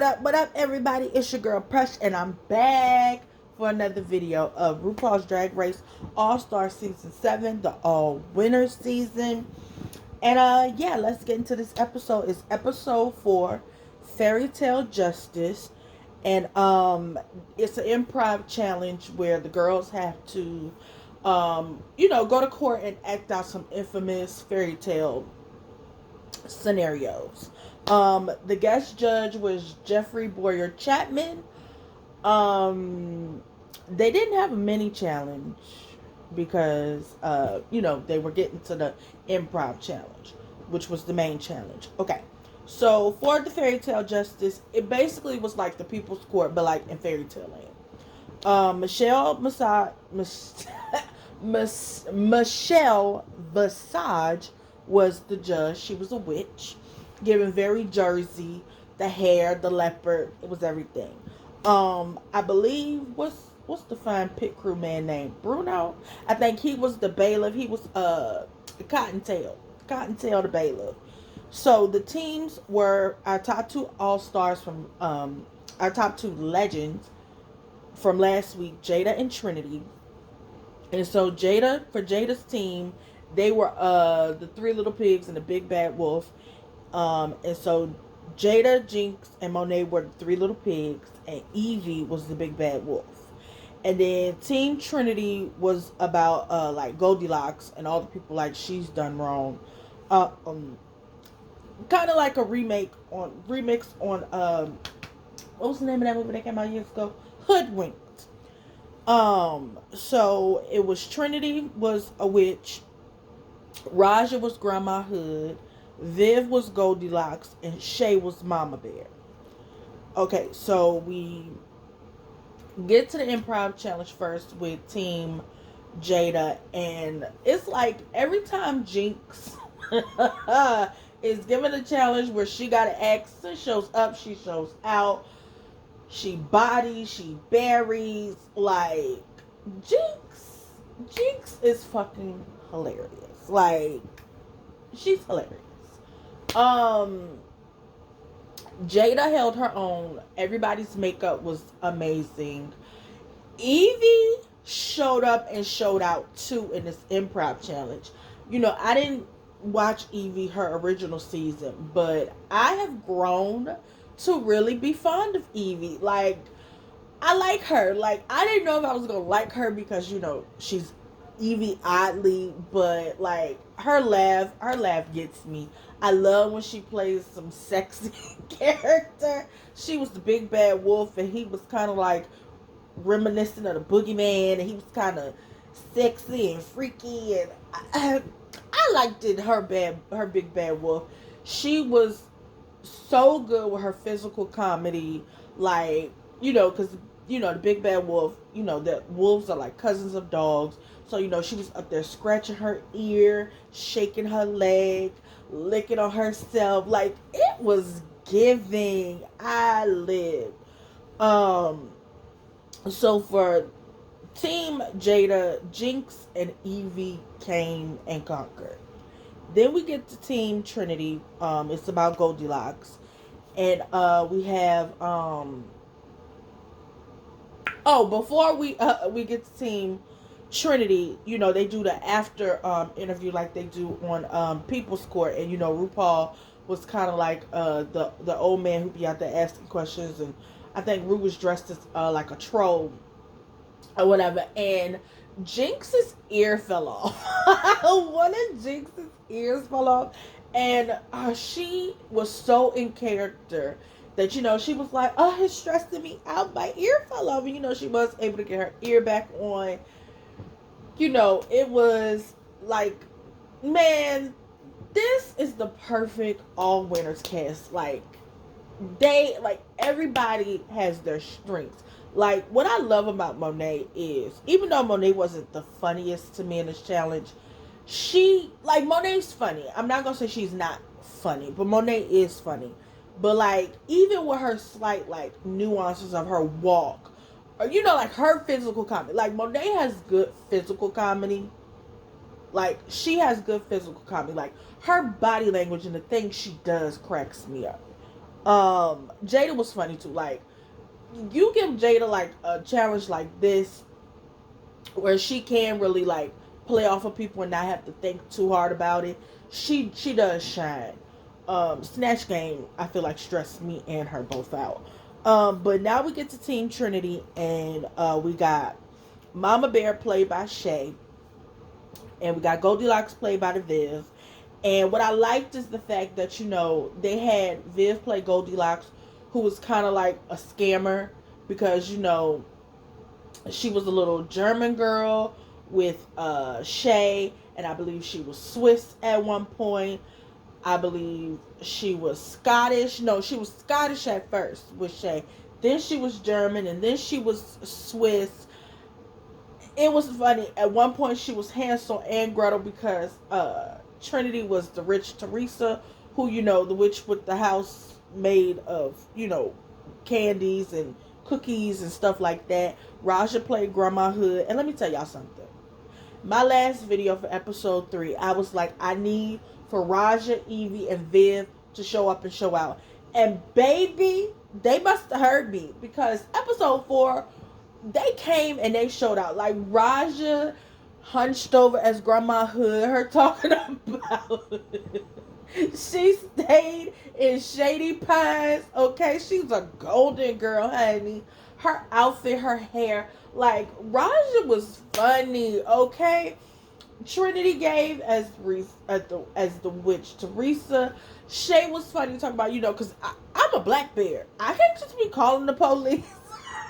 What up, everybody? It's your girl Presh, and I'm back for another video of RuPaul's Drag Race All-Star Season 7, the All-Winner Season. And yeah, let's get into this episode. It's episode 4, Fairytale Justice. And it's an improv challenge where the girls have to go to court and act out some infamous fairy tale scenarios. The guest judge was Jeffrey Boyer Chapman. They didn't have a mini challenge because they were getting to the improv challenge, which was the main challenge. Okay. So for the Fairytale Justice, it basically was like the People's Court, but like in Fairytale Land. Michelle Visage was the judge. She was a witch, giving very Jersey, the hair, the leopard, it was everything. I believe what's the fine pit crew man named Bruno? I think he was the bailiff. He was Cottontail the bailiff. So the teams were our top 2 all-stars from our top 2 legends from last week, Jada and Trinity. And so for Jada's team, they were the 3 Little Pigs and the Big Bad Wolf. And so Jada, Jinx, and Monet were the 3 Little Pigs, and Evie was the Big Bad Wolf. And then Team Trinity was about like Goldilocks and all the people like she's done wrong. Kind of like a remix on what was the name of that movie that came out years ago? Hoodwinked. So it was Trinity was a witch, Raja was Grandma Hood, Viv was Goldilocks, and Shay was Mama Bear. Okay, so we get to the improv challenge first with Team Jada, and it's like every time Jinx is given a challenge where she gotta act, she shows up, she shows out, she bodies, she buries, like Jinx is fucking hilarious. Like, she's hilarious. Jada held her own. Everybody's makeup was amazing. Evie showed up and showed out too in this improv challenge. I didn't watch Evie her original season, but I have grown to really be fond of Evie. Like, I like her. Like, I didn't know if I was gonna like her because she's Evie oddly, but like her laugh gets me. I love when she plays some sexy character. She was the Big Bad Wolf, and he was kind of like reminiscent of the Boogeyman, and he was kind of sexy and freaky, and I liked it. Her Big Bad Wolf. She was so good with her physical comedy, like because the Big Bad Wolf. That wolves are like cousins of dogs. So, she was up there scratching her ear, shaking her leg, licking on herself. Like, it was giving. I lived. So for Team Jada, Jinx and Evie came and conquered. Then we get to Team Trinity. It's about Goldilocks. And we have before we get to Team Trinity, they do the after interview like they do on People's Court, and RuPaul was kind of like the old man who be out there asking questions, and I think Ru was dressed as like a troll or whatever, and Jinx's ear fell off. One of Jinx's ears fell off, and she was so in character that she was like, "Oh, it's stressing me out. My ear fell off." And, she was able to get her ear back on. It was like, man, this is the perfect all winners cast. Like, everybody has their strengths. Like, what I love about Monet is, even though Monet wasn't the funniest to me in this challenge, Monet's funny. I'm not gonna say she's not funny, but Monet is funny. But like, even with her slight nuances of her walk, or her physical comedy, like Monet has good physical comedy. Like, she has good physical comedy. Like, her body language and the things she does cracks me up. Jada was funny too. Like, you give Jada like a challenge like this where she can really like play off of people and not have to think too hard about it. She does shine. Snatch Game, I feel like, stressed me and her both out. But now we get to Team Trinity, and we got Mama Bear played by Shay, and we got Goldilocks played by the Viv. And what I liked is the fact that, you know, they had Viv play Goldilocks, who was kind of like a scammer because, you know, she was a little German girl with Shay, and I believe she was Swiss at one point. I believe she was Scottish. No, she was Scottish at first with Shay. Then she was German, and then she was Swiss. It was funny. At one point, she was Hansel and Gretel because Trinity was the rich Teresa, who, you know, the witch with the house made of, you know, candies and cookies and stuff like that. Raja played Grandma Hood. And let me tell y'all something. My last video for episode 3, I was like, I need for Raja, Evie, and Viv to show up and show out. And baby, they must have heard me because episode 4, they came and they showed out. Like, Raja hunched over as Grandma Hood, her talking about she stayed in Shady Pines. Okay, she's a golden girl, honey. Her outfit, her hair, like, Raja was funny. Okay, Trinity gave as the witch Teresa. Shay was funny talking about, you know, because I'm a black bear. I can't just be calling the police.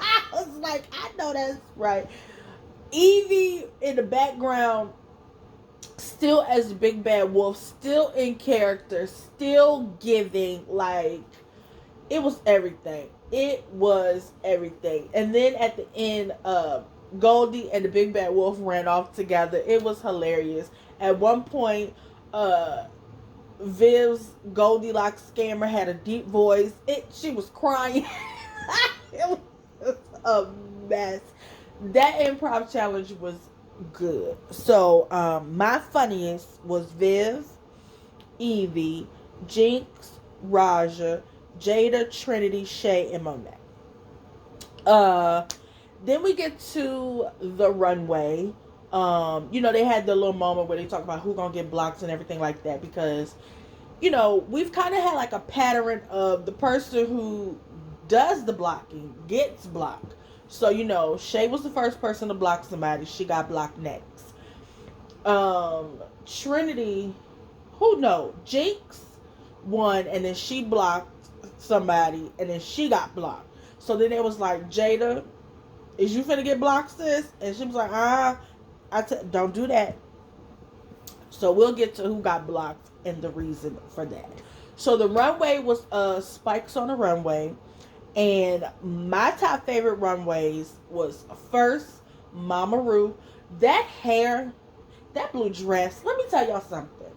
I was like, I know that's right. Evie in the background, still as Big Bad Wolf, still in character, still giving, like, it was everything. It was everything. And then at the end, Goldie and the Big Bad Wolf ran off together. It was hilarious. At one point, Viv's Goldilocks scammer had a deep voice. She was crying. It was a mess. That improv challenge was good. So, my funniest was Viv, Evie, Jinx, Raja, Jada, Trinity, Shay, and Monet. Then we get to the runway. You know, they had the little moment where they talk about who gonna get blocked and everything like that because, you know, we've kind of had like a pattern of the person who does the blocking gets blocked. So, you know, Shay was the first person to block somebody. She got blocked next. Trinity, Jinx won, and then she blocked somebody, and then she got blocked. So then it was like, Jada, is you finna get blocked, sis? And she was like, don't do that. So we'll get to who got blocked and the reason for that. So the runway was spikes on the runway. And my top favorite runways was first, Mama Ru. That hair, that blue dress. Let me tell y'all something.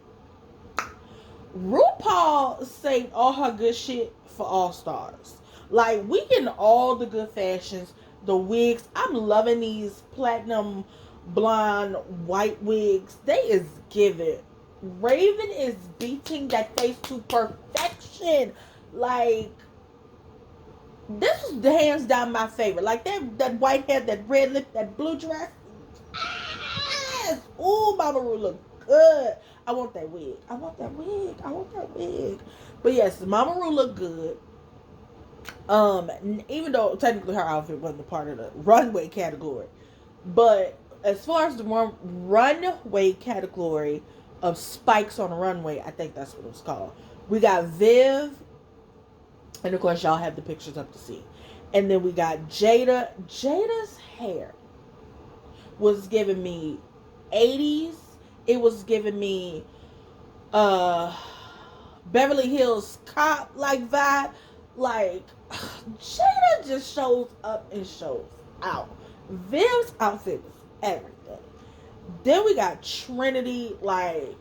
RuPaul saved all her good shit for All Stars. Like, we getting all the good fashions, the wigs. I'm loving these platinum blonde white wigs. They is giving. Raven is beating that face to perfection. Like, this was hands down my favorite. Like, that white hair, that red lip, that blue dress. Yes! Ooh, Mama Ru look good. I want that wig. But yes, Mama Ru looked good. Even though technically her outfit wasn't a part of the runway category. But as far as the runway category of spikes on the runway, I think that's what it was called. We got Viv. And of course, y'all have the pictures up to see. And then we got Jada. Jada's hair was giving me 80s. It was giving me Beverly Hills Cop like vibe. Like, Jada just shows up and shows out. Viv's outfit was everything. Then we got Trinity, like,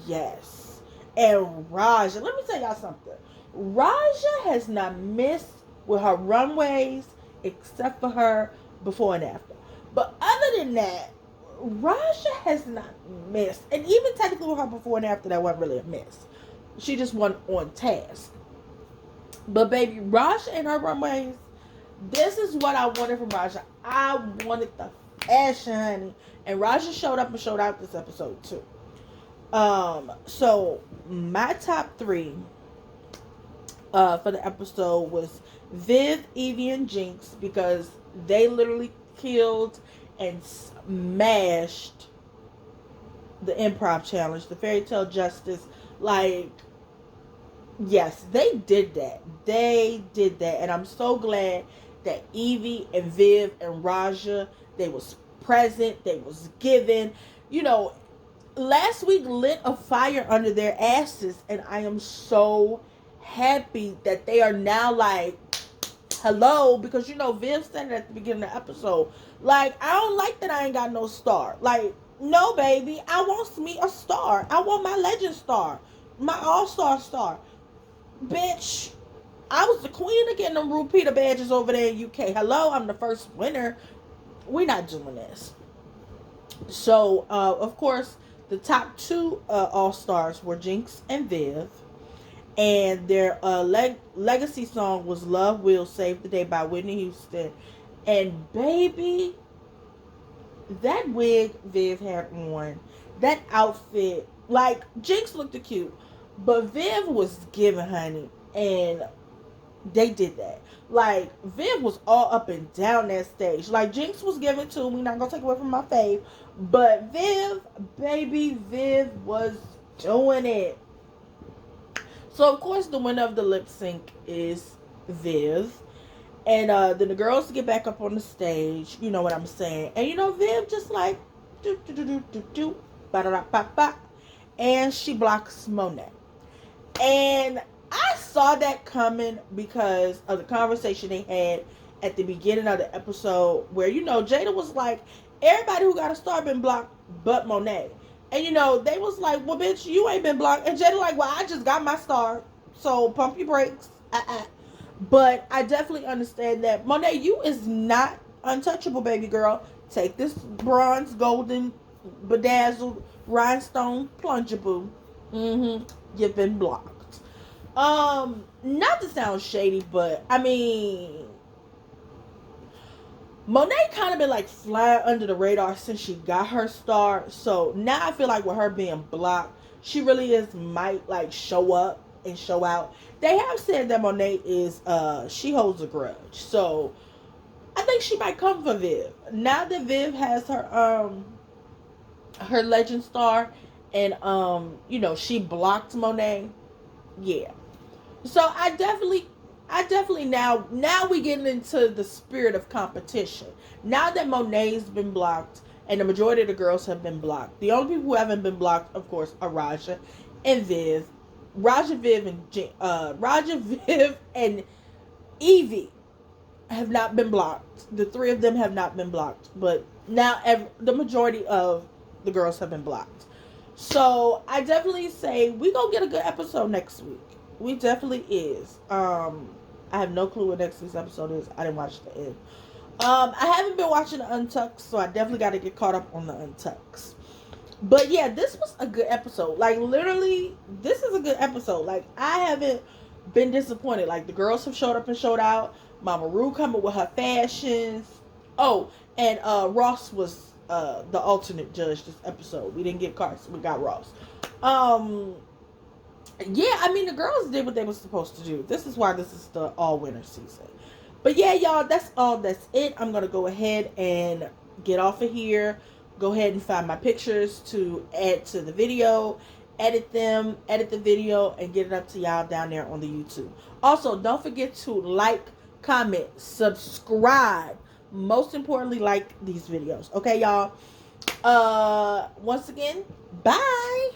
yes. And Raja. Let me tell y'all something. Raja has not missed with her runways except for her before and after. But other than that, Raja has not missed. And even technically with her before and after, that wasn't really a miss. She just wasn't on task. But baby, Raja and her runways, this is what I wanted from Raja. I wanted the fashion, honey. And Raja showed up and showed out this episode too. So my top three for the episode was Viv, Evie, and Jinx, because they literally killed and smashed the improv challenge, the Fairytale Justice. Like, yes, they did that. They did that. And I'm so glad that Evie and Viv and Raja, they was present, they was given. You know, last week lit a fire under their asses, and I am so happy that they are now like, hello, because you know Viv said it at the beginning of the episode, like, I don't like that I ain't got no star. Like, no baby, I want me a star. I want my legend star, my all-star star. Bitch, I was the queen of getting them repeater badges over there in UK. Hello, I'm the first winner. We're not doing this. So of course the top two all-stars were Jinx and Viv, and their legacy song was Love Will Save the Day by Whitney Houston. And baby, that wig Viv had on, that outfit, like, Jinx looked cute, but Viv was giving, honey. And they did that. Like, Viv was all up and down that stage. Like, Jinx was giving too. We're not gonna take away from my fave, but Viv, baby, Viv was doing it. So of course the winner of the lip sync is Viv. And then the girls get back up on the stage, you know what I'm saying. And you know, Viv just like do do do do do do ba da ba ba, and she blocks Monet. And I saw that coming because of the conversation they had at the beginning of the episode, where, you know, Jada was like, everybody who got a star been blocked but Monet. And, you know, they was like, well, bitch, you ain't been blocked. And Jada like, well, I just got my star, so pump your brakes. But I definitely understand that. Monet, you is not untouchable, baby girl. Take this bronze, golden, bedazzled, rhinestone plunger, boo. You've been blocked. Not to sound shady, but I mean, Monet kind of been like flying under the radar since she got her star. So now I feel like with her being blocked, she really might like show up and show out. They have said that Monet is she holds a grudge. So I think she might come for Viv. Now that Viv has her legend star, and you know, she blocked Monet. Yeah. So I definitely now we getting into the spirit of competition. Now that Monet's been blocked and the majority of the girls have been blocked, the only people who haven't been blocked, of course, are Raja and Viv. Raja, Viv, and Evie have not been blocked. The three of them have not been blocked, but now the majority of the girls have been blocked. So I definitely say we gonna get a good episode next week. We definitely is. I have no clue what next week's episode is. I didn't watch the end. I haven't been watching the Untucked, so I definitely got to get caught up on the Untucks. But yeah, this was a good episode. Like, literally, this is a good episode. Like, I haven't been disappointed. Like, the girls have showed up and showed out. Mama Rue coming with her fashions. Oh, and Ross was the alternate judge this episode. We didn't get Carson. We got Ross. Yeah, I mean, the girls did what they were supposed to do. This is why this is the all-winner season. But yeah, y'all, that's all. That's it. I'm going to go ahead and get off of here. Go ahead and find my pictures to add to the video. Edit them, edit the video, and get it up to y'all down there on the YouTube. Also, don't forget to like, comment, subscribe. Most importantly, like these videos. Okay, y'all? Once again, bye.